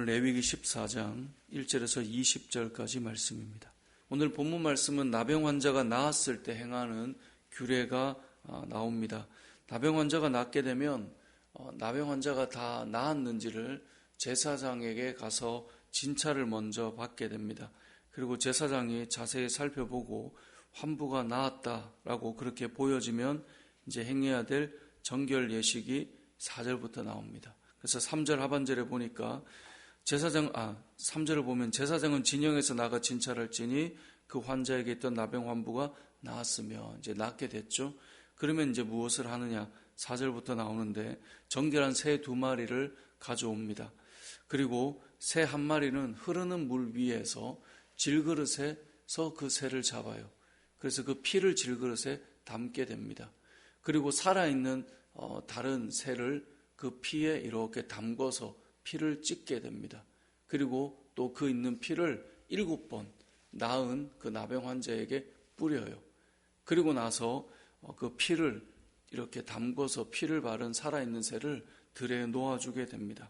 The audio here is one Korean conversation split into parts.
레위기 14장 1절에서 20절까지 말씀입니다. 오늘 본문 말씀은 나병 환자가 나았을 때 행하는 규례가 나옵니다. 나병 환자가 낫게 되면 나병 환자가 다 나았는지를 제사장에게 가서 진찰을 먼저 받게 됩니다. 그리고 제사장이 자세히 살펴보고 환부가 나았다라고 그렇게 보여지면 이제 행해야 될 정결 예식이 4절부터 나옵니다. 그래서 3절 하반절에 보니까 3절을 보면 제사장은 진영에서 나가 진찰할지니 그 환자에게 있던 나병 환부가 나았으며 이제 낫게 됐죠. 그러면 이제 무엇을 하느냐? 4절부터 나오는데 정결한 새 2마리를 가져옵니다. 그리고 새 1마리는 흐르는 물 위에서 질그릇에서 그 새를 잡아요. 그래서 그 피를 질그릇에 담게 됩니다. 그리고 살아있는 다른 새를 그 피에 이렇게 담궈서 피를 찢게 됩니다. 그리고 또 그 있는 피를 7번 나은 그 나병 환자에게 뿌려요. 그리고 나서 그 피를 이렇게 담궈서 피를 바른 살아있는 새를 들에 놓아주게 됩니다.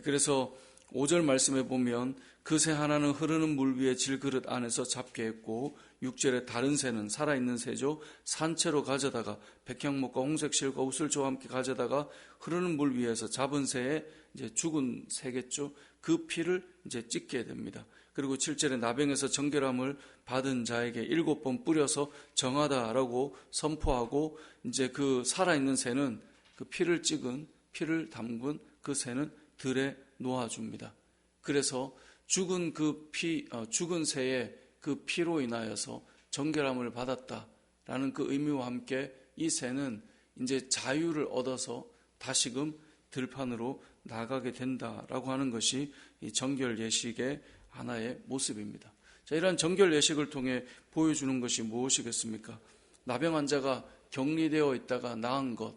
그래서 5절 말씀에 보면 그 새 하나는 흐르는 물 위에 질그릇 안에서 잡게 했고 6절에 다른 새는 살아있는 새죠. 산채로 가져다가 백향목과 홍색실과 우슬초와 함께 가져다가 흐르는 물 위에서 잡은 새에 이제 죽은 새겠죠. 그 피를 이제 찢게 됩니다. 그리고 7절에 나병에서 정결함을 받은 자에게 7번 뿌려서 정하다라고 선포하고 이제 그 살아있는 새는 그 피를 담근 그 새는 들에 놓아줍니다. 그래서 죽은 새의 그 피로 인하여서 정결함을 받았다라는 그 의미와 함께 이 새는 이제 자유를 얻어서 다시금 들판으로 나가게 된다라고 하는 것이 이 정결 예식의 하나의 모습입니다. 자, 이러한 정결 예식을 통해 보여주는 것이 무엇이겠습니까? 나병 환자가 격리되어 있다가 나은 것,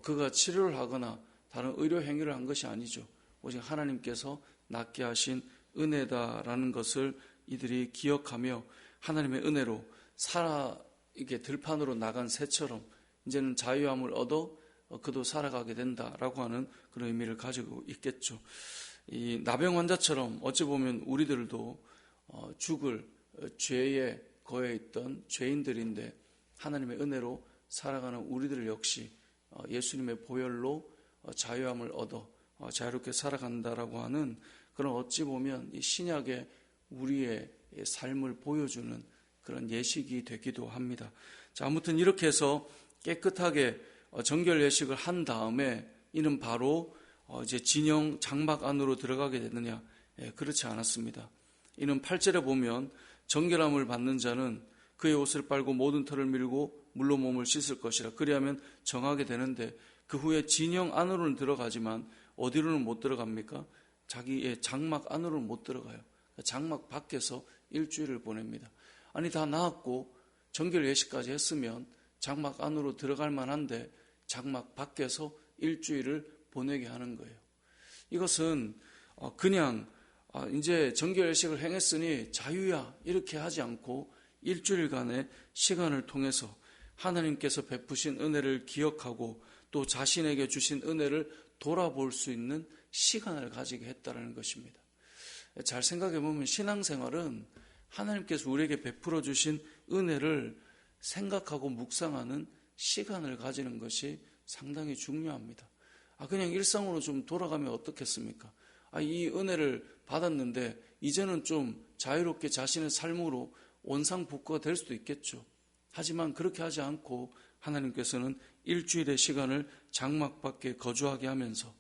그가 치료를 하거나 다른 의료 행위를 한 것이 아니죠. 오직 하나님께서 낫게 하신 은혜다라는 것을 이들이 기억하며 하나님의 은혜로 이게 들판으로 나간 새처럼 이제는 자유함을 얻어 그도 살아가게 된다라고 하는 그런 의미를 가지고 있겠죠. 이 나병 환자처럼 어찌 보면 우리들도 죽을 죄에 거해 있던 죄인들인데 하나님의 은혜로 살아가는 우리들 역시 예수님의 보혈로 자유함을 얻어 자유롭게 살아간다라고 하는 그런 어찌 보면 이 신약의 우리의 삶을 보여주는 그런 예식이 되기도 합니다. 자, 아무튼 이렇게 해서 깨끗하게 정결 예식을 한 다음에 이는 바로 이제 진영 장막 안으로 들어가게 되느냐? 그렇지 않았습니다. 이는 8절에 보면 정결함을 받는 자는 그의 옷을 빨고 모든 털을 밀고 물로 몸을 씻을 것이라. 그리하면 정하게 되는데 그 후에 진영 안으로는 들어가지만 어디로는 못 들어갑니까? 자기의 장막 안으로는 못 들어가요. 장막 밖에서 일주일을 보냅니다. 아니 다 나았고 정결 예식까지 했으면 장막 안으로 들어갈 만한데 장막 밖에서 일주일을 보내게 하는 거예요. 이것은 그냥 이제 정결 예식을 행했으니 자유야 이렇게 하지 않고 일주일간의 시간을 통해서 하나님께서 베푸신 은혜를 기억하고 또 자신에게 주신 은혜를 돌아볼 수 있는 시간을 가지게 했다는 것입니다. 잘 생각해 보면 신앙생활은 하나님께서 우리에게 베풀어 주신 은혜를 생각하고 묵상하는 시간을 가지는 것이 상당히 중요합니다. 그냥 일상으로 좀 돌아가면 어떻겠습니까? 이 은혜를 받았는데 이제는 좀 자유롭게 자신의 삶으로 원상복구가 될 수도 있겠죠. 하지만 그렇게 하지 않고 하나님께서는 일주일의 시간을 장막 밖에 거주하게 하면서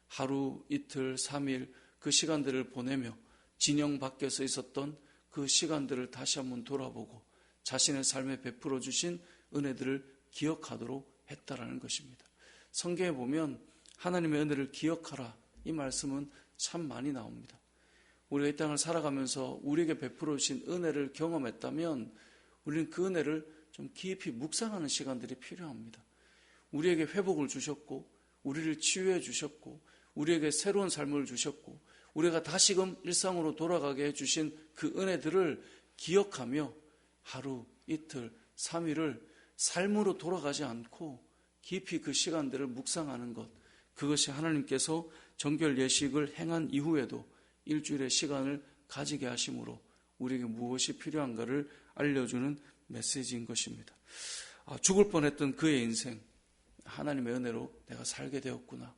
하루, 이틀, 3일 그 시간들을 보내며 진영 밖에서 있었던 그 시간들을 다시 한번 돌아보고 자신의 삶에 베풀어 주신 은혜들을 기억하도록 했다라는 것입니다. 성경에 보면 하나님의 은혜를 기억하라 이 말씀은 참 많이 나옵니다. 우리가 이 땅을 살아가면서 우리에게 베풀어 주신 은혜를 경험했다면 우리는 그 은혜를 좀 깊이 묵상하는 시간들이 필요합니다. 우리에게 회복을 주셨고 우리를 치유해 주셨고 우리에게 새로운 삶을 주셨고 우리가 다시금 일상으로 돌아가게 해주신 그 은혜들을 기억하며 하루, 이틀, 3일을 삶으로 돌아가지 않고 깊이 그 시간들을 묵상하는 것, 그것이 하나님께서 정결 예식을 행한 이후에도 일주일의 시간을 가지게 하심으로 우리에게 무엇이 필요한가를 알려주는 메시지인 것입니다. 죽을 뻔했던 그의 인생, 하나님의 은혜로 내가 살게 되었구나.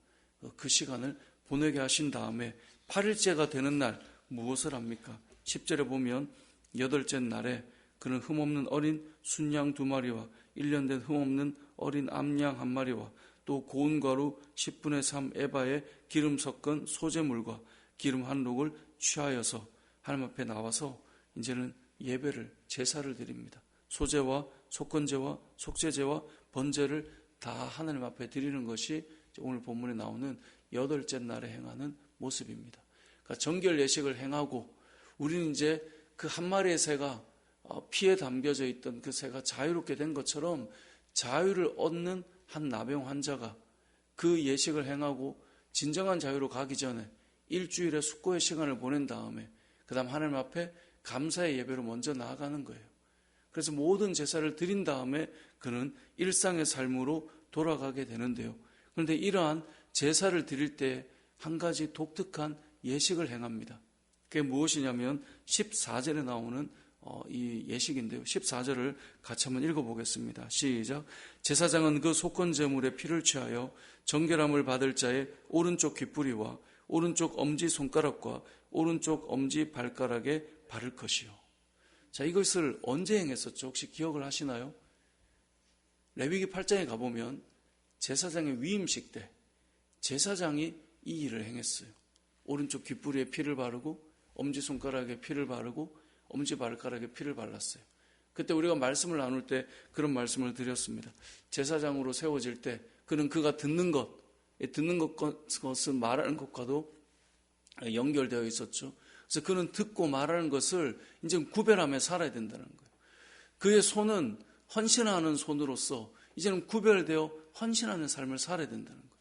그 시간을 보내게 하신 다음에 8일째가 되는 날 무엇을 합니까? 10절에 보면 8째 날에 그는 흠없는 어린 순양 2마리와 1년 된 흠없는 어린 암양 1마리와 또 고운 가루 10분의 3 에바에 기름 섞은 소재물과 기름 한 록을 취하여서 하나님 앞에 나와서 이제는 예배를, 제사를 드립니다. 소제와 속건제와 속죄제와 번제를 다 하나님 앞에 드리는 것이 오늘 본문에 나오는 8째 날에 행하는 모습입니다. 그러니까 정결 예식을 행하고 우리는 이제 그 한 마리의 새가 피에 담겨져 있던 그 새가 자유롭게 된 것처럼 자유를 얻는 한 나병 환자가 그 예식을 행하고 진정한 자유로 가기 전에 일주일의 숙고의 시간을 보낸 다음에 그 다음 하나님 앞에 감사의 예배로 먼저 나아가는 거예요. 그래서 모든 제사를 드린 다음에 그는 일상의 삶으로 돌아가게 되는데요. 그런데 이러한 제사를 드릴 때 한 가지 독특한 예식을 행합니다. 그게 무엇이냐면 14절에 나오는 이 예식인데요. 14절을 같이 한번 읽어보겠습니다. 시작. 제사장은 그 속건제물의 피를 취하여 정결함을 받을 자의 오른쪽 귓부리와 오른쪽 엄지 손가락과 오른쪽 엄지 발가락에 바를 것이요. 자, 이것을 언제 행했었죠? 혹시 기억을 하시나요? 레위기 8장에 가보면 제사장의 위임식 때 제사장이 이 일을 행했어요. 오른쪽 귓부리에 피를 바르고 엄지손가락에 피를 바르고 엄지발가락에 피를 발랐어요. 그때 우리가 말씀을 나눌 때 그런 말씀을 드렸습니다. 제사장으로 세워질 때 그는 그가 듣는 것은 말하는 것과도 연결되어 있었죠. 그래서 그는 듣고 말하는 것을 이제 구별하며 살아야 된다는 거예요. 그의 손은 헌신하는 손으로서 이제는 구별되어 헌신하는 삶을 살아야 된다는 거예요.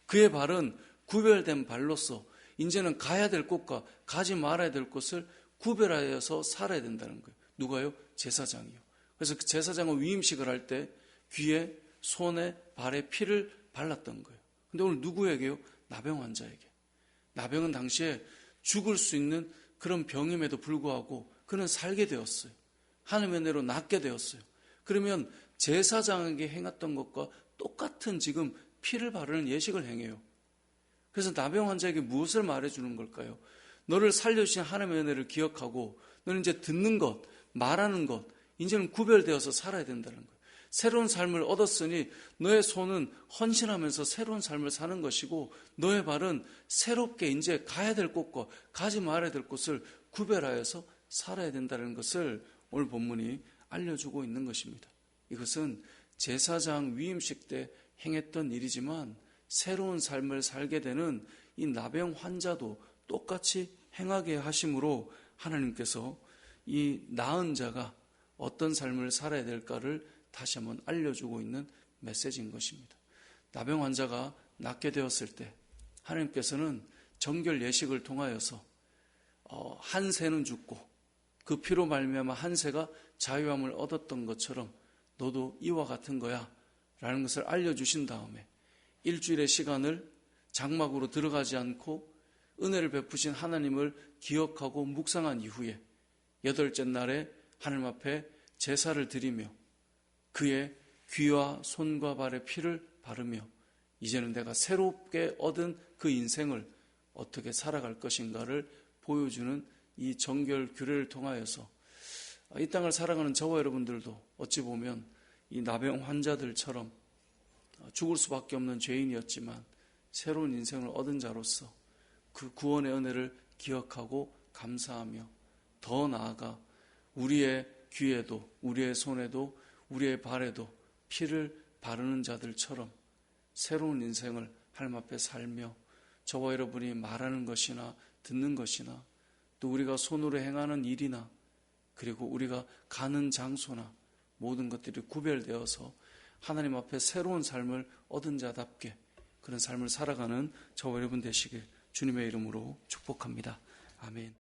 그의 발은 구별된 발로서 이제는 가야 될 곳과 가지 말아야 될 곳을 구별하여서 살아야 된다는 거예요. 누가요? 제사장이요. 그래서 그 제사장은 위임식을 할 때 귀에, 손에, 발에 피를 발랐던 거예요. 근데 오늘 누구에게요? 나병 환자에게. 나병은 당시에 죽을 수 있는 그런 병임에도 불구하고 그는 살게 되었어요. 하나님의 은혜로 낫게 되었어요. 그러면 제사장에게 행했던 것과 똑같은 지금 피를 바르는 예식을 행해요. 그래서 나병 환자에게 무엇을 말해주는 걸까요? 너를 살려주신 하나님의 은혜를 기억하고 너는 이제 듣는 것, 말하는 것, 이제는 구별되어서 살아야 된다는 거예요. 새로운 삶을 얻었으니 너의 손은 헌신하면서 새로운 삶을 사는 것이고 너의 발은 새롭게 이제 가야 될 곳과 가지 말아야 될 곳을 구별하여서 살아야 된다는 것을 오늘 본문이 알려주고 있는 것입니다. 이것은 제사장 위임식 때 행했던 일이지만 새로운 삶을 살게 되는 이 나병 환자도 똑같이 행하게 하심으로 하나님께서 이 나은 자가 어떤 삶을 살아야 될까를 다시 한번 알려주고 있는 메시지인 것입니다. 나병 환자가 낫게 되었을 때 하나님께서는 정결 예식을 통하여서 한 새는 죽고 그 피로 말미암아 한 새가 자유함을 얻었던 것처럼 너도 이와 같은 거야 라는 것을 알려주신 다음에 일주일의 시간을 장막으로 들어가지 않고 은혜를 베푸신 하나님을 기억하고 묵상한 이후에 8째 날에 하나님 앞에 제사를 드리며 그의 귀와 손과 발에 피를 바르며 이제는 내가 새롭게 얻은 그 인생을 어떻게 살아갈 것인가를 보여주는 이 정결 규례를 통하여서 이 땅을 살아가는 저와 여러분들도 어찌 보면 이 나병 환자들처럼 죽을 수밖에 없는 죄인이었지만 새로운 인생을 얻은 자로서 그 구원의 은혜를 기억하고 감사하며 더 나아가 우리의 귀에도 우리의 손에도 우리의 발에도 피를 바르는 자들처럼 새로운 인생을 하나님 앞에 살며 저와 여러분이 말하는 것이나 듣는 것이나 또 우리가 손으로 행하는 일이나 그리고 우리가 가는 장소나 모든 것들이 구별되어서 하나님 앞에 새로운 삶을 얻은 자답게 그런 삶을 살아가는 저와 여러분 되시길 주님의 이름으로 축복합니다. 아멘.